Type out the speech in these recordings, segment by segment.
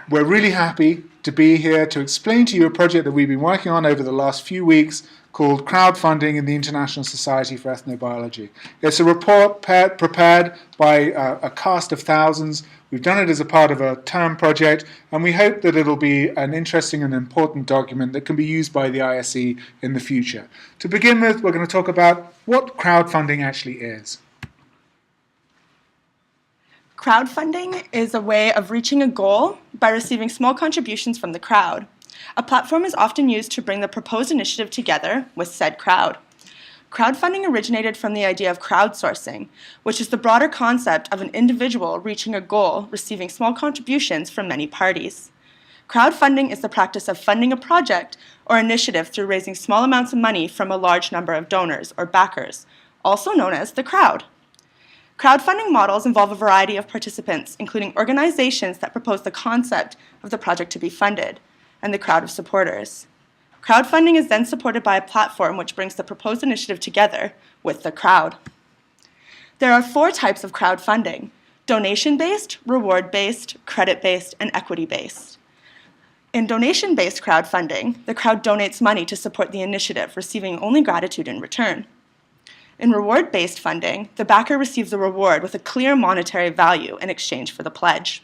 We're really happy to be here to explain to you a project that we've been working on over the last few weeks called Crowdfunding in the International Society for Ethnobiology. It's a report prepared by a cast of thousands. We've done it as a part of a term project, and we hope that it'll be an interesting and important document that can be used by the ISE in the future. To begin with, we're going to talk about what crowdfunding actually is. Crowdfunding is a way of reaching a goal by receiving small contributions from the crowd. A platform is often used to bring the proposed initiative together with said crowd. Crowdfunding originated from the idea of crowdsourcing, which is the broader concept of an individual reaching a goal, receiving small contributions from many parties. Crowdfunding is the practice of funding a project or initiative through raising small amounts of money from a large number of donors or backers, also known as the crowd. Crowdfunding models involve a variety of participants, including organizations that propose the concept of the project to be funded, and the crowd of supporters. Crowdfunding is then supported by a platform which brings the proposed initiative together with the crowd. There are 4 types of crowdfunding: donation-based, reward-based, credit-based, and equity-based. In donation-based crowdfunding, the crowd donates money to support the initiative, receiving only gratitude in return. In reward-based funding, the backer receives a reward with a clear monetary value in exchange for the pledge.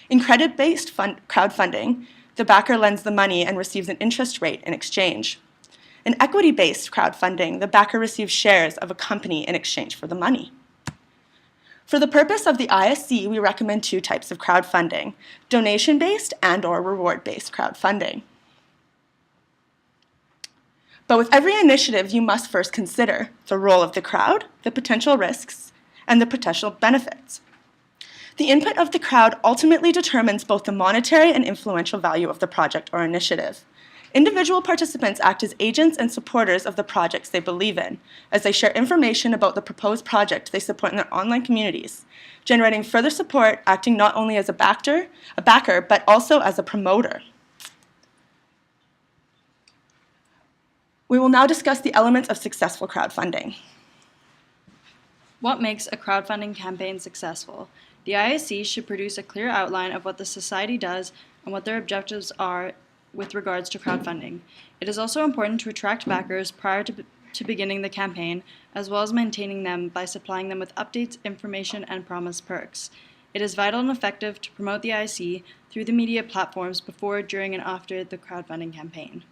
In credit-based crowdfunding, the backer lends the money and receives an interest rate in exchange. In equity-based crowdfunding, the backer receives shares of a company in exchange for the money. For the purpose of the ISE, we recommend 2 types of crowdfunding: donation-based and/or reward-based crowdfunding. But with every initiative, you must first consider the role of the crowd, the potential risks, and the potential benefits. The input of the crowd ultimately determines both the monetary and influential value of the project or initiative. Individual participants act as agents and supporters of the projects they believe in, as they share information about the proposed project they support in their online communities, generating further support, acting not only as a backer, but also as a promoter. We will now discuss the elements of successful crowdfunding. What makes a crowdfunding campaign successful? The ISE should produce a clear outline of what the Society does and what their objectives are with regards to crowdfunding. It is also important to attract backers prior to beginning the campaign, as well as maintaining them by supplying them with updates, information, and promised perks. It is vital and effective to promote the ISE through the media platforms before, during, and after the crowdfunding campaign.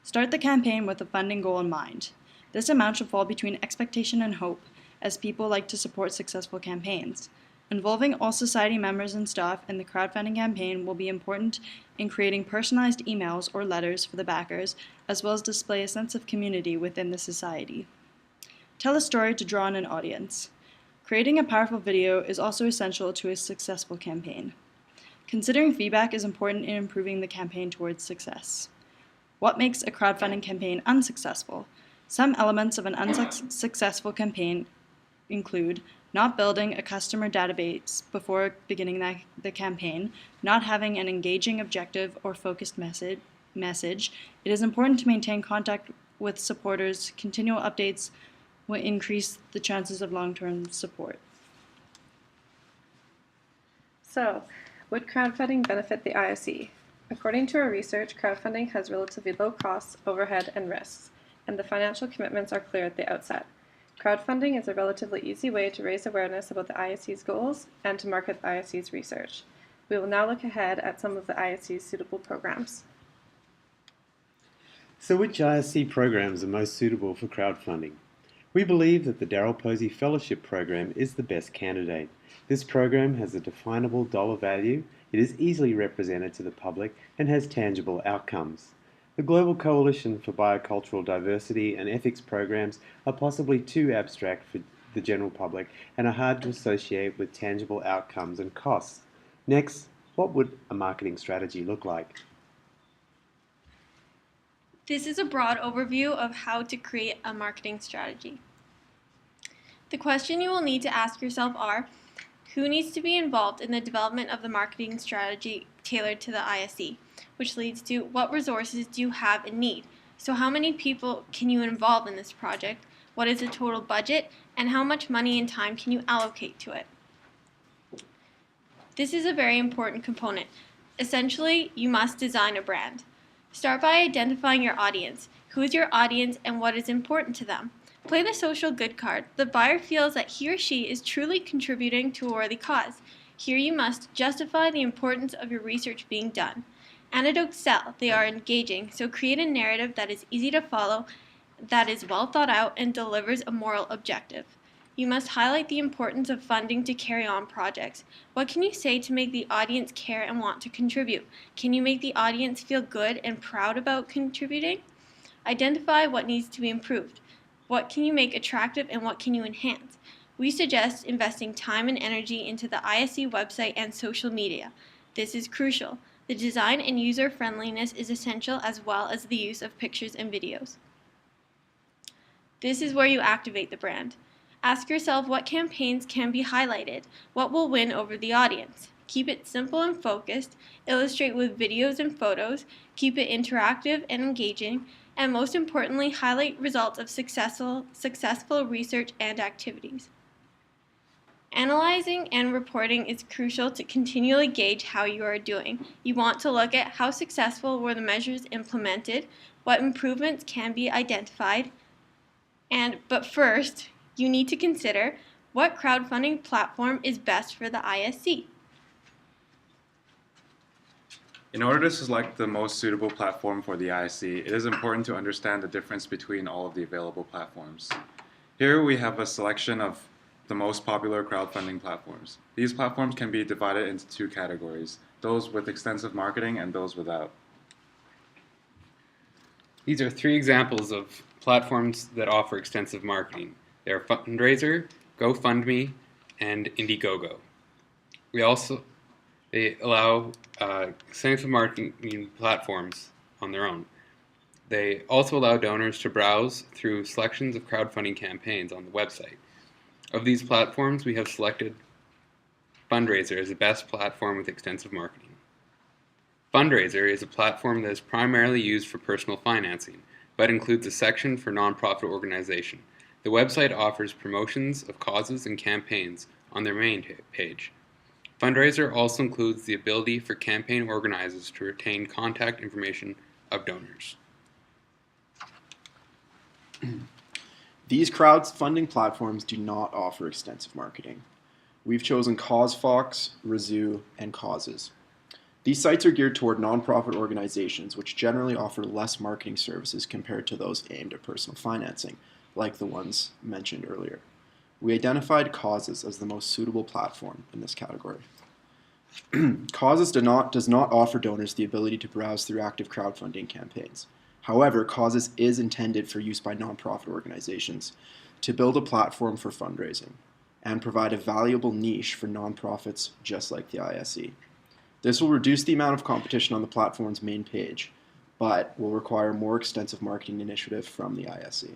Start the campaign with a funding goal in mind. This amount should fall between expectation and hope, as people like to support successful campaigns. Involving all Society members and staff in the crowdfunding campaign will be important in creating personalized emails or letters for the backers, as well as display a sense of community within the Society. Tell a story to draw in an audience. Creating a powerful video is also essential to a successful campaign. Considering feedback is important in improving the campaign towards success. What makes a crowdfunding campaign unsuccessful? Some elements of an unsuccessful campaign include not building a customer database before beginning the campaign, not having an engaging objective or focused message. It is important to maintain contact with supporters. Continual updates will increase the chances of long-term support. So, would crowdfunding benefit the ISE? According to our research, crowdfunding has relatively low costs, overhead, and risks, and the financial commitments are clear at the outset. Crowdfunding is a relatively easy way to raise awareness about the ISE's goals and to market the ISE's research. We will now look ahead at some of the ISE's suitable programs. So which ISE programs are most suitable for crowdfunding? We believe that the Darryl Posey Fellowship Program is the best candidate. This program has a definable dollar value, it is easily represented to the public, and has tangible outcomes. The Global Coalition for Biocultural Diversity and Ethics programs are possibly too abstract for the general public and are hard to associate with tangible outcomes and costs. Next, what would a marketing strategy look like? This is a broad overview of how to create a marketing strategy. The question you will need to ask yourself are, who needs to be involved in the development of the marketing strategy tailored to the ISE? Which leads to, what resources do you have and need? So how many people can you involve in this project? What is the total budget? And how much money and time can you allocate to it? This is a very important component. Essentially, you must design a brand. Start by identifying your audience. Who is your audience and what is important to them? Play the social good card. The buyer feels that he or she is truly contributing to a worthy cause. Here you must justify the importance of your research being done. Anecdotes sell. They are engaging, so create a narrative that is easy to follow, that is well thought out, and delivers a moral objective. You must highlight the importance of funding to carry on projects. What can you say to make the audience care and want to contribute? Can you make the audience feel good and proud about contributing? Identify what needs to be improved. What can you make attractive and what can you enhance? We suggest investing time and energy into the ISE website and social media. This is crucial. The design and user friendliness is essential, as well as the use of pictures and videos. This is where you activate the brand. Ask yourself what campaigns can be highlighted, what will win over the audience. Keep it simple and focused, illustrate with videos and photos, keep it interactive and engaging, and most importantly, highlight results of successful research and activities. Analyzing and reporting is crucial to continually gauge how you are doing. You want to look at how successful were the measures implemented, what improvements can be identified, but first, you need to consider what crowdfunding platform is best for the ISE. In order to select the most suitable platform for the ISE, it is important to understand the difference between all of the available platforms. Here we have a selection of the most popular crowdfunding platforms. These platforms can be divided into two categories, those with extensive marketing and those without. These are three examples of platforms that offer extensive marketing. They are Fundraiser, GoFundMe, and Indiegogo. They allow extensive marketing platforms on their own. They also allow donors to browse through selections of crowdfunding campaigns on the website. Of these platforms, we have selected Fundraiser as the best platform with extensive marketing. Fundraiser is a platform that is primarily used for personal financing, but includes a section for nonprofit organization. The website offers promotions of causes and campaigns on their main page. Fundraiser also includes the ability for campaign organizers to retain contact information of donors. These crowdfunding platforms do not offer extensive marketing. We've chosen CauseFox, Razoo, and Causes. These sites are geared toward nonprofit organizations, which generally offer less marketing services compared to those aimed at personal financing, like the ones mentioned earlier. We identified Causes as the most suitable platform in this category. Causes does not offer donors the ability to browse through active crowdfunding campaigns. However, Causes is intended for use by nonprofit organizations to build a platform for fundraising and provide a valuable niche for nonprofits just like the ISE. This will reduce the amount of competition on the platform's main page, but will require more extensive marketing initiative from the ISE.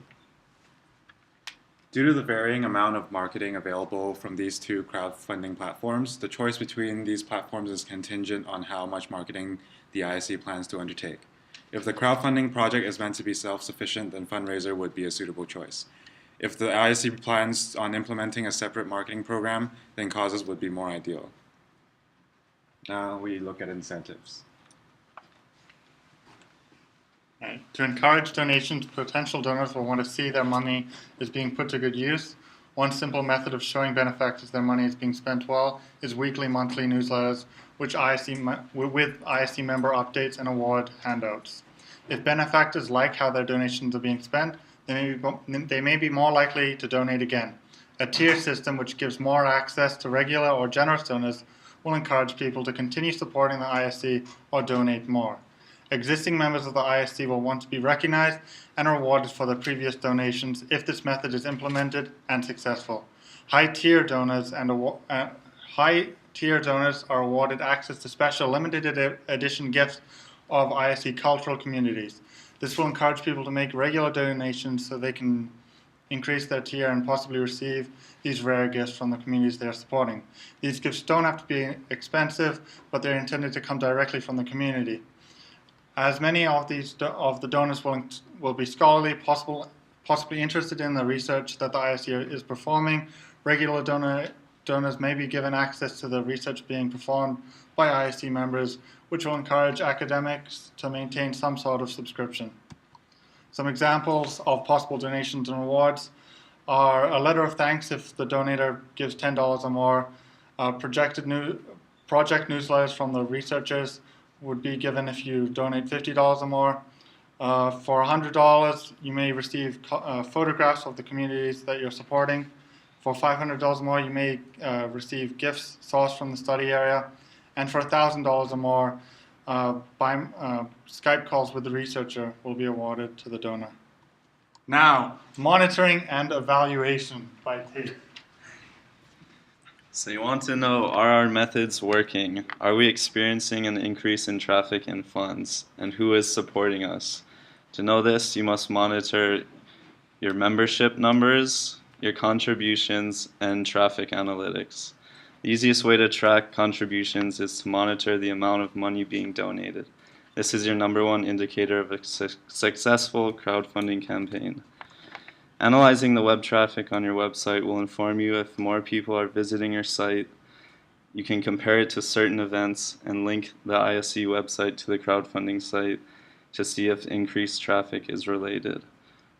Due to the varying amount of marketing available from these two crowdfunding platforms, the choice between these platforms is contingent on how much marketing the ISE plans to undertake. If the crowdfunding project is meant to be self-sufficient, then Fundraiser would be a suitable choice. If the ISE plans on implementing a separate marketing program, then Causes would be more ideal. Now we look at incentives. To encourage donations, potential donors will want to see their money is being put to good use. One simple method of showing benefactors their money is being spent well is weekly, monthly newsletters with ISE member updates and award handouts. If benefactors like how their donations are being spent, they may be more likely to donate again. A tier system which gives more access to regular or generous donors will encourage people to continue supporting the ISE or donate more. Existing members of the ISE will want to be recognized and rewarded for their previous donations if this method is implemented and successful. High-tier donors are awarded access to special limited edition gifts of ISE cultural communities. This will encourage people to make regular donations so they can increase their tier and possibly receive these rare gifts from the communities they are supporting. These gifts don't have to be expensive, but they're intended to come directly from the community. As many of the donors will be scholarly, possibly interested in the research that the ISE is performing, regular donors may be given access to the research being performed by ISE members, which will encourage academics to maintain some sort of subscription. Some examples of possible donations and rewards are a letter of thanks if the donor gives $10 or more. Project newsletters from the researchers would be given if you donate $50 or more. For $100, you may receive photographs of the communities that you're supporting. For $500 or more, you may receive gifts sourced from the study area. And for $1,000 or more, Skype calls with the researcher will be awarded to the donor. Now, monitoring and evaluation by Tate. So you want to know, are our methods working? Are we experiencing an increase in traffic and funds? And who is supporting us? To know this, you must monitor your membership numbers, your contributions, and traffic analytics. The easiest way to track contributions is to monitor the amount of money being donated. This is your #1 indicator of a successful crowdfunding campaign. Analyzing the web traffic on your website will inform you if more people are visiting your site. You can compare it to certain events and link the ISE website to the crowdfunding site to see if increased traffic is related.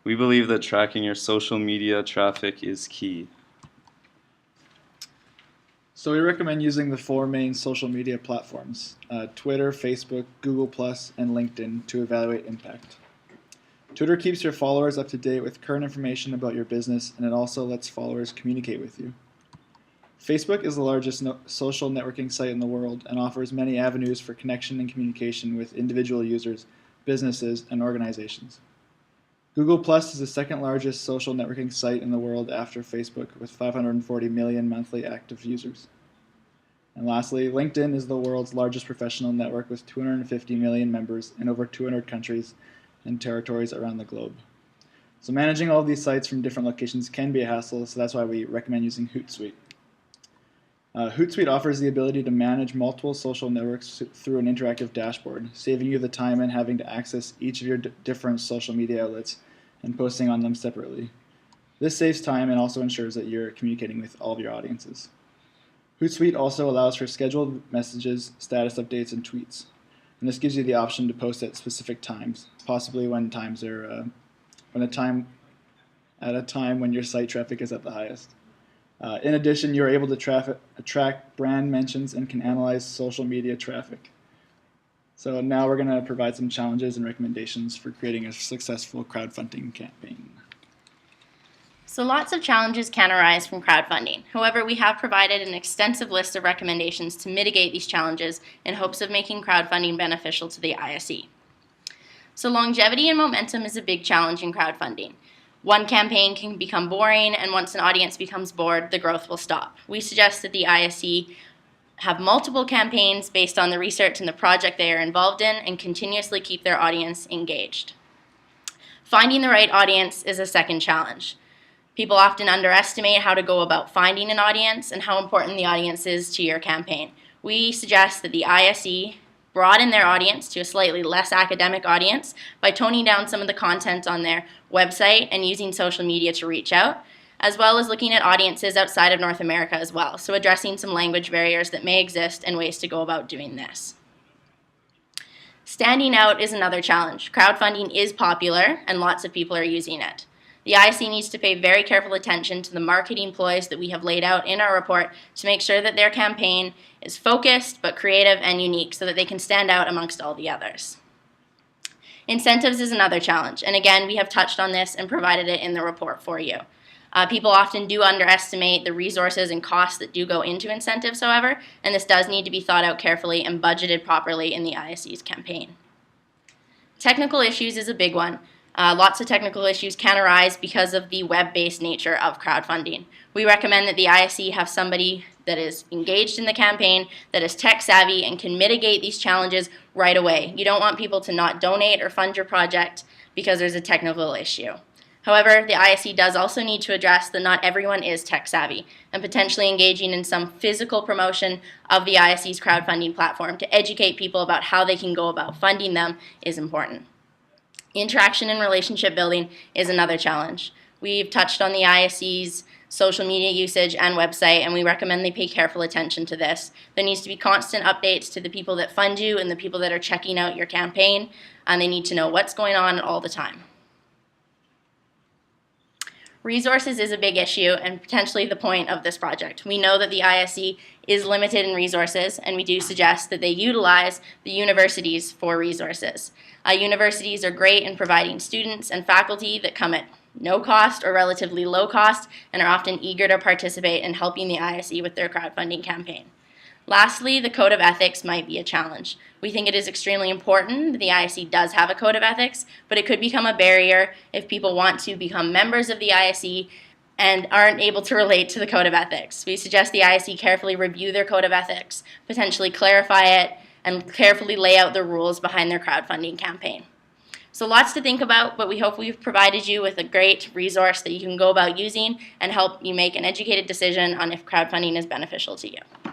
We believe that tracking your social media traffic is key. So we recommend using the 4 main social media platforms, Twitter, Facebook, Google+, and LinkedIn to evaluate impact. Twitter keeps your followers up to date with current information about your business, and it also lets followers communicate with you. Facebook is the largest social networking site in the world and offers many avenues for connection and communication with individual users, businesses, and organizations. Google Plus is the second largest social networking site in the world after Facebook, with 540 million monthly active users. And lastly, LinkedIn is the world's largest professional network with 250 million members in over 200 countries and territories around the globe. So managing all of these sites from different locations can be a hassle, so that's why we recommend using Hootsuite. Hootsuite offers the ability to manage multiple social networks through an interactive dashboard, saving you the time and having to access each of your different social media outlets and posting on them separately. This saves time and also ensures that you're communicating with all of your audiences. Hootsuite also allows for scheduled messages, status updates, and tweets. And this gives you the option to post at specific times, possibly when at a time when your site traffic is at the highest. In addition, you're able to track brand mentions and can analyze social media traffic. So now we're going to provide some challenges and recommendations for creating a successful crowdfunding campaign. So lots of challenges can arise from crowdfunding. However, we have provided an extensive list of recommendations to mitigate these challenges in hopes of making crowdfunding beneficial to the ISE. So longevity and momentum is a big challenge in crowdfunding. One campaign can become boring, and once an audience becomes bored, the growth will stop. We suggest that the ISE have multiple campaigns based on the research and the project they are involved in and continuously keep their audience engaged. Finding the right audience is a second challenge. People often underestimate how to go about finding an audience and how important the audience is to your campaign. We suggest that the ISE broaden their audience to a slightly less academic audience by toning down some of the content on their website and using social media to reach out, as well as looking at audiences outside of North America as well, so addressing some language barriers that may exist and ways to go about doing this. Standing out is another challenge. Crowdfunding is popular and lots of people are using it. The ISE needs to pay very careful attention to the marketing ploys that we have laid out in our report to make sure that their campaign is focused but creative and unique so that they can stand out amongst all the others. Incentives is another challenge, and again, we have touched on this and provided it in the report for you. People often do underestimate the resources and costs that do go into incentives, however, and this does need to be thought out carefully and budgeted properly in the ISE's campaign. Technical issues is a big one. Lots of technical issues can arise because of the web-based nature of crowdfunding. We recommend that the ISE have somebody that is engaged in the campaign, that is tech-savvy, and can mitigate these challenges right away. You don't want people to not donate or fund your project because there's a technical issue. However, the ISE does also need to address that not everyone is tech-savvy, and potentially engaging in some physical promotion of the ISE's crowdfunding platform to educate people about how they can go about funding them is important. Interaction and relationship building is another challenge. We've touched on the ISE's social media usage, and website, and we recommend they pay careful attention to this. There needs to be constant updates to the people that fund you and the people that are checking out your campaign, and they need to know what's going on all the time. Resources is a big issue and potentially the point of this project. We know that the ISE is limited in resources, and we do suggest that they utilize the universities for resources. Universities are great in providing students and faculty that come at no cost or relatively low cost and are often eager to participate in helping the ISE with their crowdfunding campaign. Lastly, the code of ethics might be a challenge. We think it is extremely important that the ISE does have a code of ethics, but it could become a barrier if people want to become members of the ISE and aren't able to relate to the code of ethics. We suggest the ISE carefully review their code of ethics, potentially clarify it, and carefully lay out the rules behind their crowdfunding campaign. So lots to think about, but we hope we've provided you with a great resource that you can go about using and help you make an educated decision on if crowdfunding is beneficial to you.